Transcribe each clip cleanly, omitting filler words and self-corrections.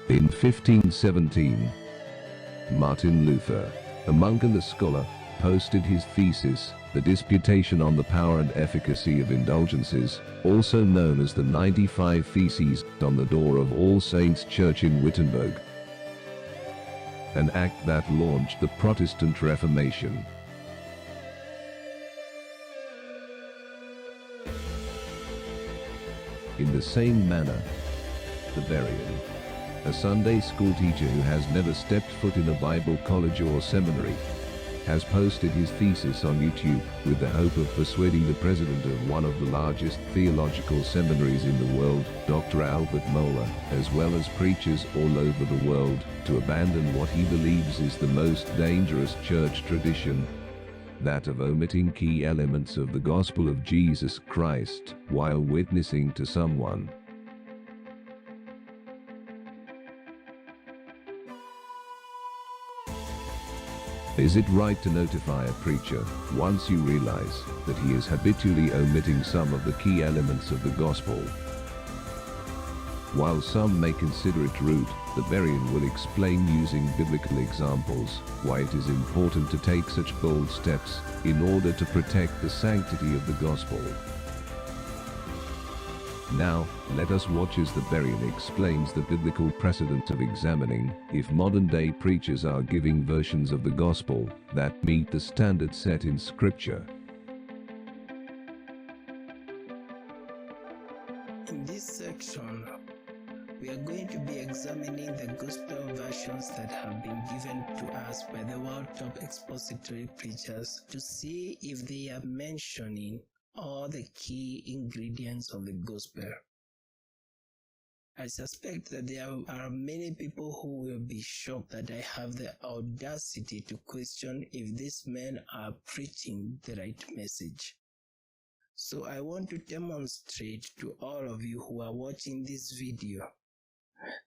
In 1517, Martin Luther, a monk and a scholar, posted his thesis, the Disputation on the Power and Efficacy of Indulgences, also known as the 95 Theses, on the door of All Saints Church in Wittenberg, an act that launched the Protestant Reformation. In the same manner, the Berean, a Sunday school teacher who has never stepped foot in a Bible college or seminary, has posted his thesis on YouTube with the hope of persuading the president of one of the largest theological seminaries in the world, Dr. Albert Mohler, as well as preachers all over the world, to abandon what he believes is the most dangerous church tradition, that of omitting key elements of the gospel of Jesus Christ while witnessing to someone. Is it right to notify a preacher once you realize that he is habitually omitting some of the key elements of the gospel? While some may consider it rude, the Berean will explain using biblical examples why it is important to take such bold steps in order to protect the sanctity of the gospel. Now, let us watch as the Berean explains the biblical precedent of examining if modern-day preachers are giving versions of the gospel that meet the standard set in Scripture. In this section, we are going to be examining the gospel versions that have been given to us by the world top expository preachers to see if they are mentioning all the key ingredients of the gospel. I suspect that there are many people who will be shocked that I have the audacity to question if these men are preaching the right message. So I want to demonstrate to all of you who are watching this video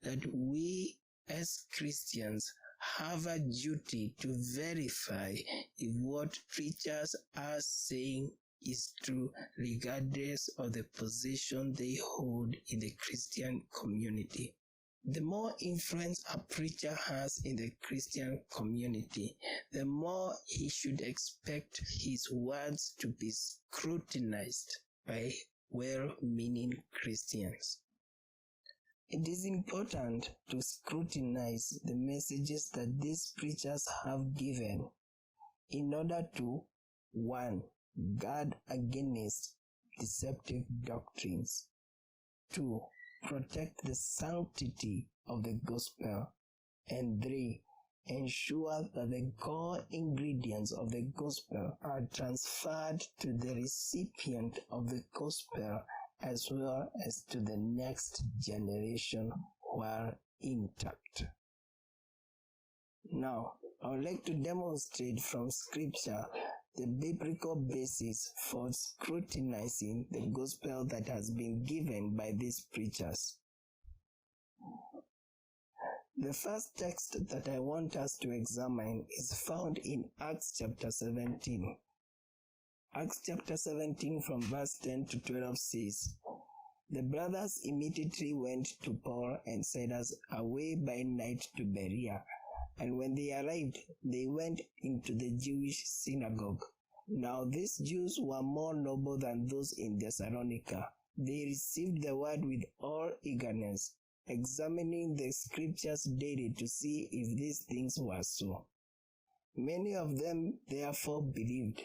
that we as Christians have a duty to verify if what preachers are saying is true, regardless of the position they hold in the Christian community. The more influence a preacher has in the Christian community, the more he should expect his words to be scrutinized by well-meaning Christians. It is important to scrutinize the messages that these preachers have given in order to 1. Guard against deceptive doctrines. 2. Protect the sanctity of the gospel. And 3. Ensure that the core ingredients of the gospel are transferred to the recipient of the gospel as well as to the next generation while intact. Now, I would like to demonstrate from Scripture the biblical basis for scrutinizing the gospel that has been given by these preachers. The first text that I want us to examine is found in Acts chapter 17. Acts chapter 17 from verse 10 to 12 says, "The brothers immediately went to Paul and Silas away by night to Berea. And when they arrived, they went into the Jewish synagogue. Now these Jews were more noble than those in Thessalonica. They received the word with all eagerness, examining the scriptures daily to see if these things were so. Many of them therefore believed,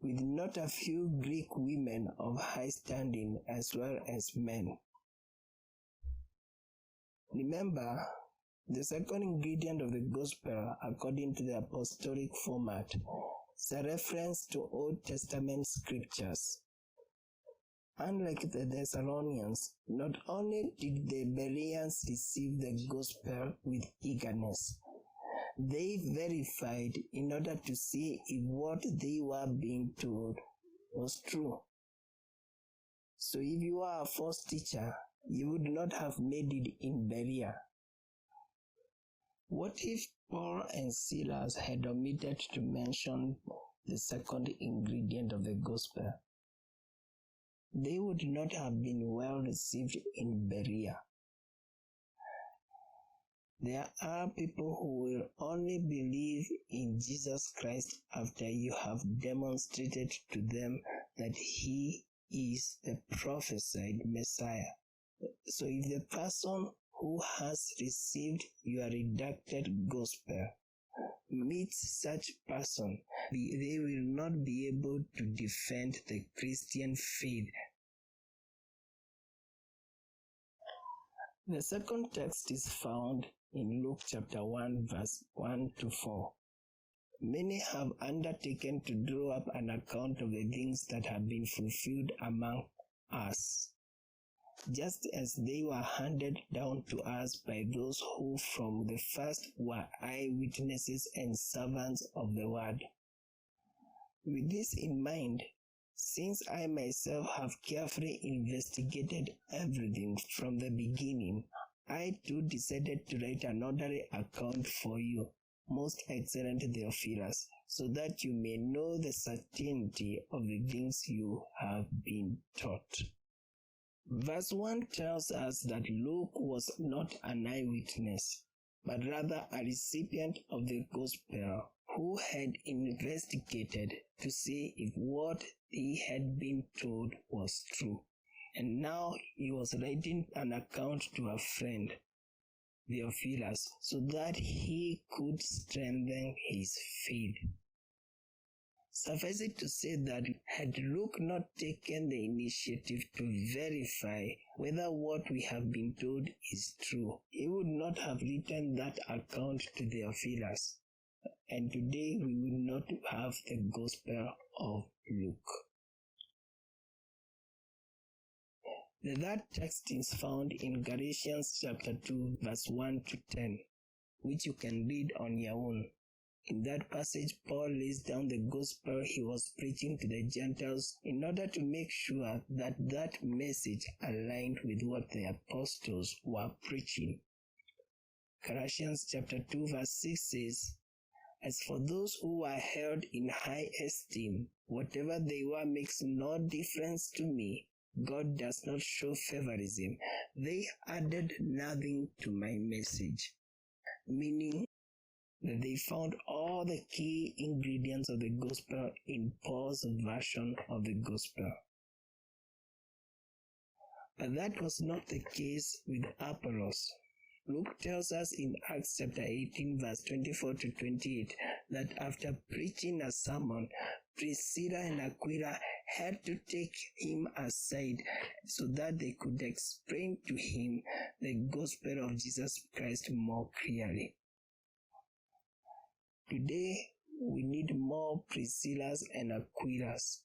with not a few Greek women of high standing as well as men." Remember, the second ingredient of the gospel, according to the apostolic format, is a reference to Old Testament scriptures. Unlike the Thessalonians, not only did the Bereans receive the gospel with eagerness, they verified in order to see if what they were being told was true. So if you are a false teacher, you would not have made it in Berea. What if Paul and Silas had omitted to mention the second ingredient of the gospel? They would not have been well received in Berea. There are people who will only believe in Jesus Christ after you have demonstrated to them that he is the prophesied Messiah. So if the person who has received your redacted gospel meets such person, they will not be able to defend the Christian faith. The second text is found in Luke chapter 1 verse 1 to 4. Many have undertaken to draw up an account of the things that have been fulfilled among us, just as they were handed down to us by those who from the first were eyewitnesses and servants of the word. With this in mind, since I myself have carefully investigated everything from the beginning, I too decided to write an orderly account for you, most excellent Theophilus, so that you may know the certainty of the things you have been taught. Verse 1 tells us that Luke was not an eyewitness, but rather a recipient of the gospel, who had investigated to see if what he had been told was true. And now he was writing an account to a friend, Theophilus, so that he could strengthen his faith. Suffice it to say that had Luke not taken the initiative to verify whether what we have been told is true, he would not have written that account to Theophilus. And today we will not have the Gospel of Luke. The third text is found in Galatians chapter 2 verse 1 to 10, which you can read on your own. In that passage, Paul lays down the gospel he was preaching to the Gentiles in order to make sure that that message aligned with what the apostles were preaching. Galatians chapter 2 verse 6 says, "As for those who were held in high esteem, whatever they were makes no difference to me. God does not show favoritism. They added nothing to my message." Meaning that they found all the key ingredients of the gospel in Paul's version of the gospel. But that was not the case with Apollos. Luke tells us in Acts chapter 18 verse 24 to 28 that after preaching a sermon, Priscilla and Aquila had to take him aside so that they could explain to him the gospel of Jesus Christ more clearly. Today, we need more Priscillas and Aquilas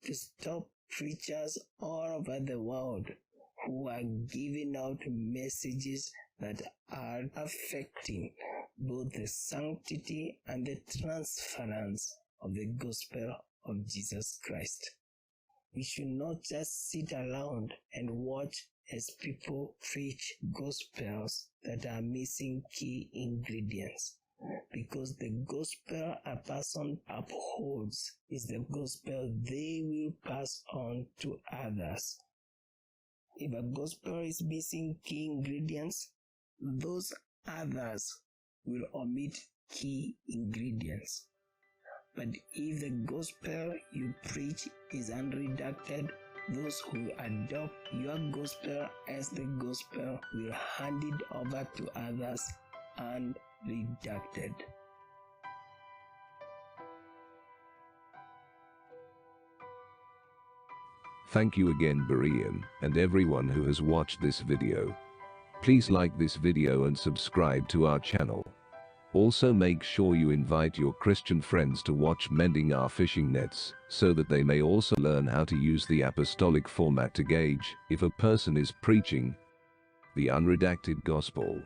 to stop preachers all over the world who are giving out messages that are affecting both the sanctity and the transference of the gospel of Jesus Christ. We should not just sit around and watch as people preach gospels that are missing key ingredients, because the gospel a person upholds is the gospel they will pass on to others. If a gospel is missing key ingredients, those others will omit key ingredients. But if the gospel you preach is unredacted, those who adopt your gospel as the gospel will hand it over to others unredacted. Thank you again, Berean, and everyone who has watched this video. Please like this video and subscribe to our channel. Also make sure you invite your Christian friends to watch Mending Our Fishing Nets, so that they may also learn how to use the apostolic format to gauge if a person is preaching the unredacted gospel.